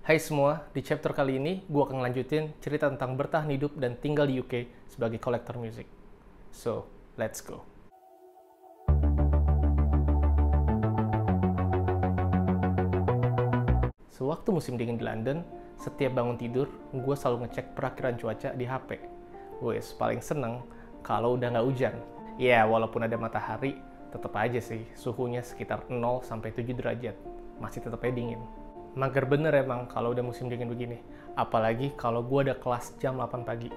Hai semua, di chapter kali ini gue akan lanjutin cerita tentang bertahan hidup dan tinggal di UK sebagai kolektor musik. So, let's go. Sewaktu musim dingin di London, setiap bangun tidur, gue selalu ngecek perakiraan cuaca di HP. Wes, paling seneng kalau udah nggak hujan. Ya, walaupun ada matahari, tetap aja sih suhunya sekitar 0-7 derajat. Masih tetap dingin. Mager bener emang kalau udah musim dingin begini. Apalagi kalau gue ada kelas jam 8 pagi.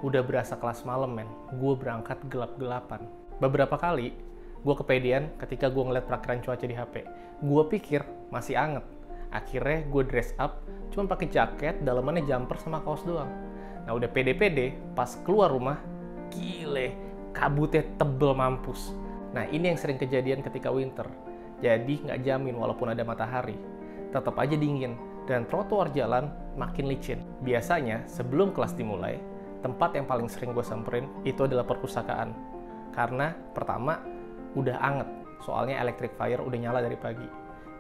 Udah berasa kelas malam, men. Gue berangkat gelap-gelapan. Beberapa kali, gue kepedean ketika gue ngeliat perakiraan cuaca di HP. Gue pikir masih anget. Akhirnya gue dress up, cuma pakai jaket, dalamannya jumper sama kaos doang. Nah udah pede-pede, pas keluar rumah, gile, kabutnya tebel mampus. Nah ini yang sering kejadian ketika winter. Jadi nggak jamin walaupun ada matahari. Tetap aja dingin, dan trotoar jalan makin licin. Biasanya, sebelum kelas dimulai, tempat yang paling sering gue samperin itu adalah perpustakaan. Karena, pertama, udah anget, soalnya electric fire udah nyala dari pagi.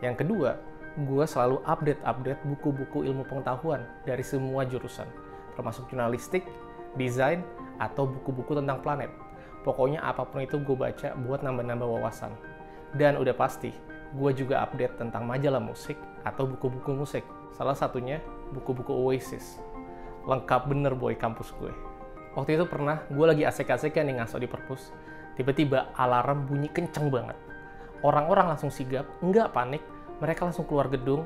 Yang kedua, gue selalu update buku-buku ilmu pengetahuan dari semua jurusan, termasuk jurnalistik, desain, atau buku-buku tentang planet. Pokoknya apapun itu gue baca buat nambah-nambah wawasan. Dan udah pasti, gue juga update tentang majalah musik atau buku-buku musik. Salah satunya buku-buku Oasis. Lengkap bener boy kampus gue. Waktu itu pernah gue lagi asik-asiknya nih ngaso di perpus. Tiba-tiba alarm bunyi kenceng banget. Orang-orang langsung sigap, nggak panik. Mereka langsung keluar gedung,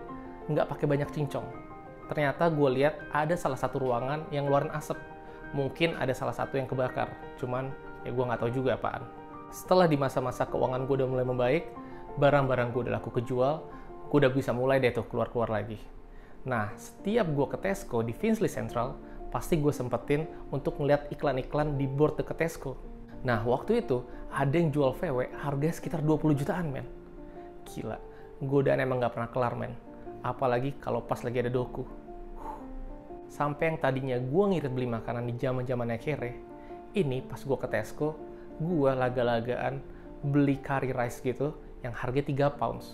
nggak pakai banyak cincong. Ternyata gue lihat ada salah satu ruangan yang ngeluarin asap. Mungkin ada salah satu yang kebakar. Cuman ya gue nggak tahu juga apaan. Setelah di masa-masa keuangan gue udah mulai membaik, barang-barang gue udah laku kejual, gue udah bisa mulai deh tuh keluar-keluar lagi. Nah, setiap gue ke Tesco di Finchley Central, pasti gue sempetin untuk ngeliat iklan-iklan di board deket Tesco. Nah, waktu itu ada yang jual VW harganya sekitar 20 jutaan, men. Gila, godaan emang gak pernah kelar, men. Apalagi kalau pas lagi ada doku. Sampai yang tadinya gue ngirit beli makanan di zaman-zamannya kere, ini pas gue ke Tesco, gue laga-lagaan beli curry rice gitu yang harganya 3 pounds.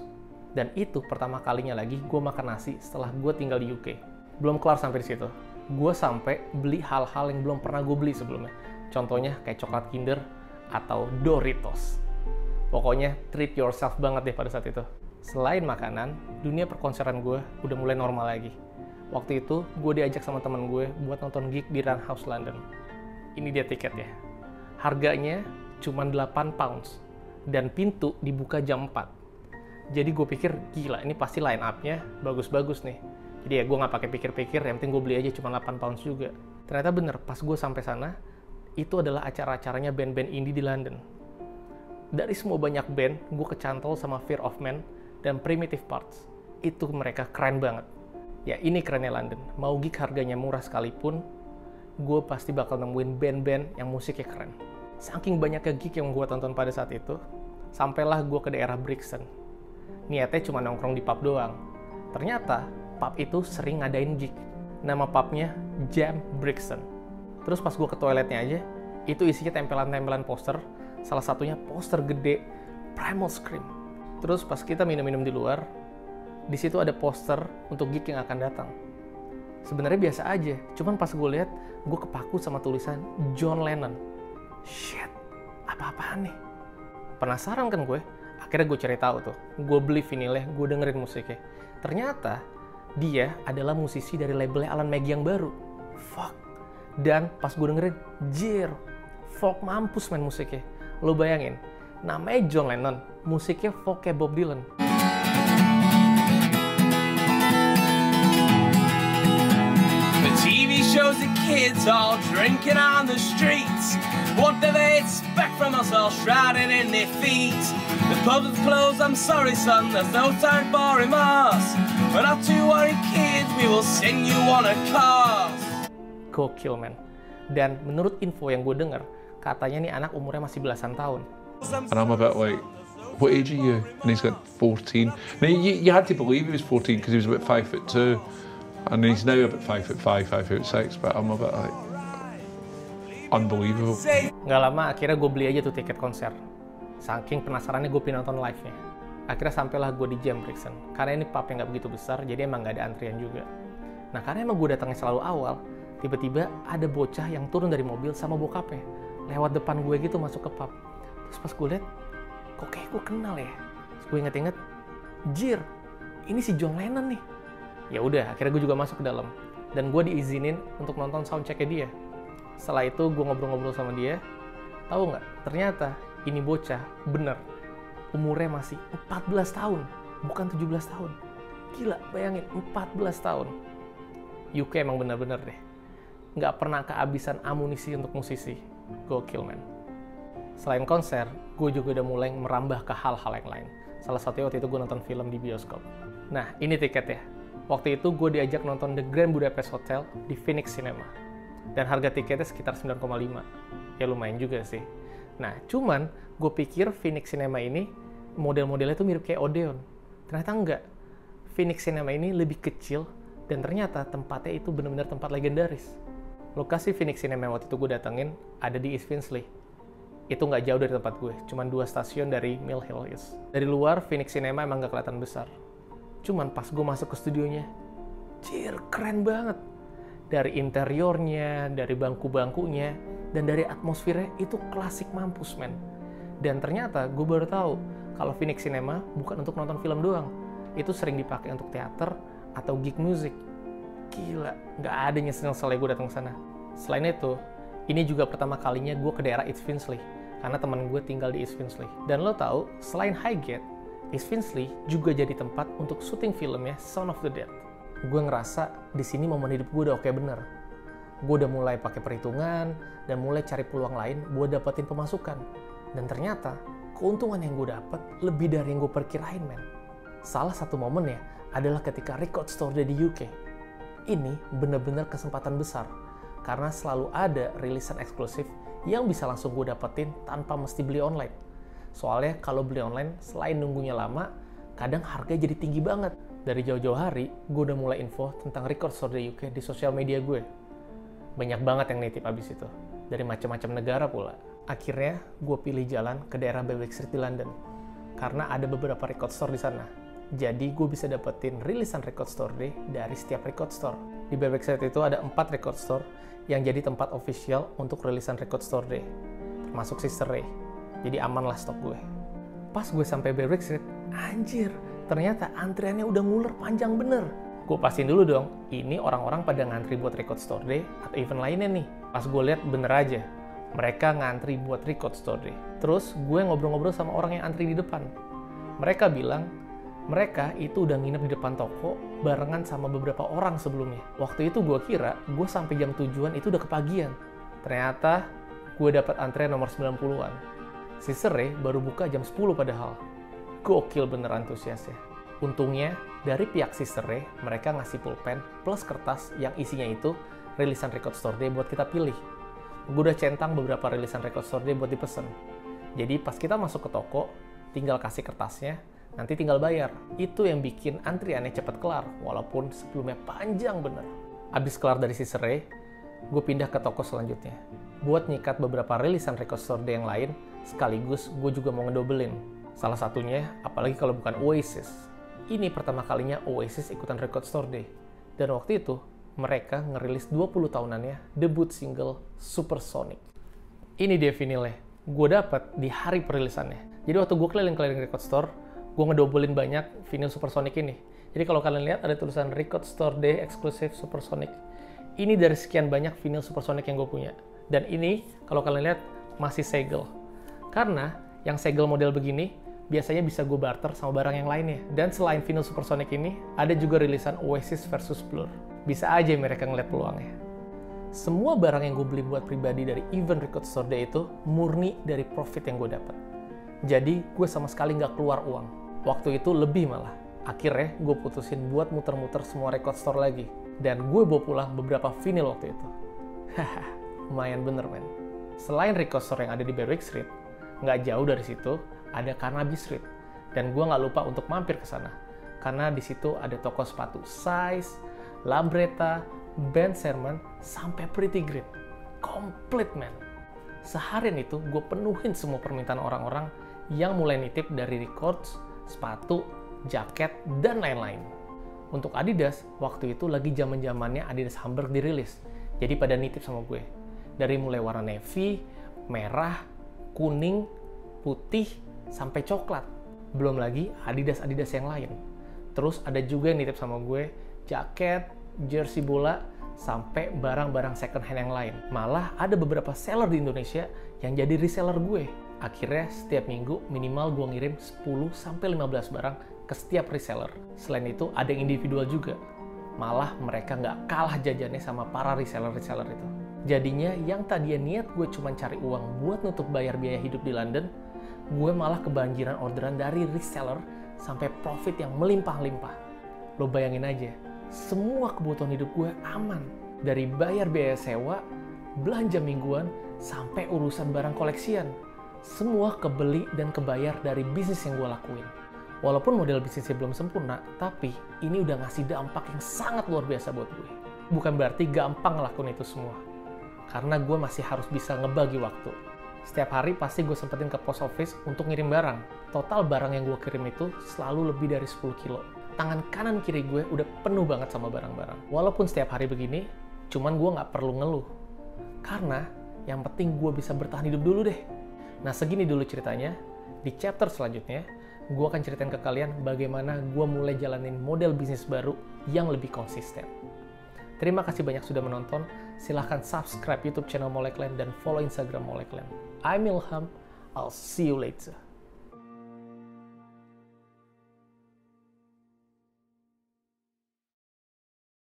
Dan itu pertama kalinya lagi gue makan nasi setelah gue tinggal di UK. Belum kelar sampai di situ. Gue sampai beli hal-hal yang belum pernah gue beli sebelumnya. Contohnya kayak coklat Kinder atau Doritos. Pokoknya treat yourself banget deh pada saat itu. Selain makanan, dunia perkonseran gue udah mulai normal lagi. Waktu itu gue diajak sama temen gue buat nonton gig di Roundhouse London. Ini dia tiketnya. Harganya cuma 8 pounds. Dan pintu dibuka jam 4. Jadi gue pikir, gila ini pasti line up-nya bagus-bagus nih. Jadi ya gue nggak pakai pikir-pikir, yang penting gue beli aja cuma 8 pounds juga. Ternyata bener, pas gue sampai sana, itu adalah acara-acaranya band-band indie di London. Dari semua banyak band, gue kecantol sama Fear of Man dan Primitive Parts. Itu mereka keren banget. Ya ini kerennya London, mau gig harganya murah sekalipun, gue pasti bakal nemuin band-band yang musiknya keren. Saking banyaknya gig yang gue tonton pada saat itu, sampailah gue ke daerah Brixton. Niatnya cuma nongkrong di pub doang. Ternyata, pub itu sering ngadain gig. Nama pubnya Jam Brixton. Terus pas gue ke toiletnya aja, itu isinya tempelan-tempelan poster. Salah satunya poster gede Primal Scream. Terus pas kita minum-minum di luar, di situ ada poster untuk gig yang akan datang. Sebenarnya biasa aja, cuman pas gue lihat, gue kepaku sama tulisan John Lennon. Shit, apa-apaan nih? Penasaran kan gue? Akhirnya gue cari tahu tuh. Gue beli vinilnya, gue dengerin musiknya. Ternyata dia adalah musisi dari labelnya Alan Maggie yang baru. Fuck. Dan pas gue dengerin, jir, folk mampus main musiknya. Lo bayangin, namanya John Lennon, musiknya folk kayak Bob Dylan. Shows the kids all drinking on the streets. What do they expect from us all shrouded in their feet? The pubs closed, I'm sorry son, there's no time for remorse. But not to worry kids, we will send you on a course. Gokil man. Dan menurut info yang gue denger, katanya nih anak umurnya masih belasan tahun. And I'm about like, what age are you? And he's got 14. Now you had to believe he was 14 because he was about 5'2". And he's now about 5'5", 5'6", but I'm a bit like, unbelievable. Nggak lama akhirnya gue beli aja tuh tiket konser. Saking penasarannya gue pengen nonton live-nya. Akhirnya sampailah gue di Jam Brixton. Karena ini pub yang nggak begitu besar, jadi emang nggak ada antrian juga. Nah, karena emang gue datangnya selalu awal, tiba-tiba ada bocah yang turun dari mobil sama bokapnya. Lewat depan gue gitu masuk ke pub. Terus pas gue liat, kok kayak gue kenal ya? Terus gue inget-inget, jir, ini si John Lennon nih. Ya udah, akhirnya gue juga masuk ke dalam. Dan gue diizinin untuk nonton soundcheck-nya dia. Setelah itu gue ngobrol-ngobrol sama dia. Tahu nggak? Ternyata ini bocah bener. Umurnya masih 14 tahun, bukan 17 tahun. Gila, bayangin, 14 tahun. UK emang bener-bener deh. Nggak pernah kehabisan amunisi untuk musisi. Gokil, man. Selain konser, gue juga udah mulai merambah ke hal-hal yang lain. Salah satunya waktu itu gue nonton film di bioskop. Nah, ini tiketnya. Waktu itu gue diajak nonton The Grand Budapest Hotel di Phoenix Cinema. Dan harga tiketnya sekitar 9,5. Ya lumayan juga sih. Nah, cuman gue pikir Phoenix Cinema ini model-modelnya tuh mirip kayak Odeon. Ternyata enggak. Phoenix Cinema ini lebih kecil dan ternyata tempatnya itu benar-benar tempat legendaris. Lokasi Phoenix Cinema waktu itu gue datengin ada di East Finchley. Itu nggak jauh dari tempat gue, cuman 2 stasiun dari Mill Hill East. Dari luar, Phoenix Cinema emang nggak kelihatan besar. Cuman pas gue masuk ke studionya, cir, keren banget. Dari interiornya, dari bangku-bangkunya, dan dari atmosfernya itu klasik mampus, men. Dan ternyata gue baru tahu kalau Phoenix Cinema bukan untuk nonton film doang. Itu sering dipakai untuk teater atau gig music. Gila, nggak ada nyesel-nyeselnya gue datang ke sana. Selain itu, ini juga pertama kalinya gue ke daerah East Finchley, karena teman gue tinggal di East Finchley. Dan lo tahu, selain Highgate, East Finchley juga jadi tempat untuk syuting filmnya Son of the Dead. Gue ngerasa di sini momen hidup gue udah oke bener. Gue udah mulai pakai perhitungan dan mulai cari peluang lain buat dapetin pemasukan. Dan ternyata keuntungan yang gue dapet lebih dari yang gue perkirain, men. Salah satu momennya adalah ketika Record Store Day di UK. Ini bener-bener kesempatan besar karena selalu ada rilisan eksklusif yang bisa langsung gue dapetin tanpa mesti beli online. Soalnya kalau beli online, selain nunggunya lama, kadang harganya jadi tinggi banget. Dari jauh-jauh hari, gue udah mulai info tentang Record Store Day UK di sosial media gue. Banyak banget yang nitip abis itu, dari macam-macam negara pula. Akhirnya, gue pilih jalan ke daerah Berwick Street di London, karena ada beberapa record store di sana. Jadi, gue bisa dapetin rilisan Record Store Day dari setiap record store. Di Berwick Street itu ada 4 record store yang jadi tempat official untuk rilisan Record Store Day, termasuk Sister Ray. Jadi aman lah stok gue. Pas gue sampai Berwick Street, anjir, ternyata antriannya udah nguler panjang bener. Gue pastiin dulu dong, ini orang-orang pada ngantri buat Record Store Day atau event lainnya nih. Pas gue lihat bener aja, mereka ngantri buat Record Store Day. Terus gue ngobrol-ngobrol sama orang yang antri di depan. Mereka bilang, mereka itu udah nginep di depan toko barengan sama beberapa orang sebelumnya. Waktu itu gue kira gue sampai jam tujuan itu udah kepagian. Ternyata gue dapat antrean nomor 90-an. Sister Ray baru buka jam 10 padahal. Gokil bener antusiasnya. Untungnya dari pihak Sister Ray mereka ngasih pulpen plus kertas yang isinya itu rilisan Record Store Day buat kita pilih. Gue udah centang beberapa rilisan Record Store Day buat dipesen. Jadi pas kita masuk ke toko, tinggal kasih kertasnya, nanti tinggal bayar. Itu yang bikin antriannya cepat kelar, walaupun sebelumnya panjang bener. Abis kelar dari Sister Ray, gue pindah ke toko selanjutnya. Buat nyikat beberapa rilisan Record Store Day yang lain, sekaligus gue juga mau ngedobelin. Salah satunya, apalagi kalau bukan Oasis. Ini pertama kalinya Oasis ikutan Record Store Day. Dan waktu itu, mereka ngerilis 20 tahunannya debut single Supersonic. Ini dia vinilnya. Gue dapet di hari perilisannya. Jadi waktu gue keliling-keliling Record Store, gue ngedobelin banyak vinyl Supersonic ini. Jadi kalau kalian lihat ada tulisan Record Store Day Exclusive Supersonic. Ini dari sekian banyak vinyl Supersonic yang gue punya. Dan ini kalau kalian lihat masih segel. Karena yang segel model begini biasanya bisa gue barter sama barang yang lainnya. Dan selain vinyl Supersonic ini, ada juga rilisan Oasis versus Blur. Bisa aja mereka ngeliat peluangnya. Semua barang yang gue beli buat pribadi dari event Record Store Day itu murni dari profit yang gue dapat. Jadi gue sama sekali nggak keluar uang. Waktu itu lebih malah. Akhirnya gue putusin buat muter-muter semua record store lagi. Dan gue bawa pulang beberapa vinyl waktu itu. Haha, lumayan bener, men. Selain record store yang ada di Berwick Street, nggak jauh dari situ ada Carnaby Street. Dan gue nggak lupa untuk mampir ke sana. Karena di situ ada toko sepatu Size, Labretta, Ben Sherman, sampai Pretty Green. Komplit, men. Seharian itu gue penuhin semua permintaan orang-orang yang mulai nitip dari records sepatu, jaket, dan lain-lain. Untuk Adidas, waktu itu lagi zaman-zamannya Adidas Hamburg dirilis. Jadi pada nitip sama gue. Dari mulai warna navy, merah, kuning, putih, sampai coklat. Belum lagi Adidas-Adidas yang lain. Terus ada juga yang nitip sama gue, jaket, jersey bola, sampai barang-barang second hand yang lain. Malah ada beberapa seller di Indonesia yang jadi reseller gue. Akhirnya setiap minggu minimal gue ngirim 10-15 barang ke setiap reseller. Selain itu ada yang individual juga. Malah mereka nggak kalah jajannya sama para reseller-reseller itu. Jadinya yang tadinya niat gue cuma cari uang buat nutup bayar biaya hidup di London, gue malah kebanjiran orderan dari reseller sampai profit yang melimpah-limpah. Lo bayangin aja, semua kebutuhan hidup gue aman. Dari bayar biaya sewa, belanja mingguan, sampai urusan barang koleksian. Semua kebeli dan kebayar dari bisnis yang gue lakuin. Walaupun model bisnisnya belum sempurna, tapi ini udah ngasih dampak yang sangat luar biasa buat gue. Bukan berarti gampang ngelakuin itu semua. Karena gue masih harus bisa ngebagi waktu. Setiap hari pasti gue sempetin ke post office untuk ngirim barang. Total barang yang gue kirim itu selalu lebih dari 10 kilo. Tangan kanan kiri gue udah penuh banget sama barang-barang. Walaupun setiap hari begini, cuman gue nggak perlu ngeluh. Karena yang penting gue bisa bertahan hidup dulu deh. Nah segini dulu ceritanya. Di chapter selanjutnya, gue akan ceritain ke kalian bagaimana gue mulai jalanin model bisnis baru yang lebih konsisten. Terima kasih banyak sudah menonton. Silahkan subscribe YouTube channel Molekland dan follow Instagram Molekland. I'm Ilham. I'll see you later.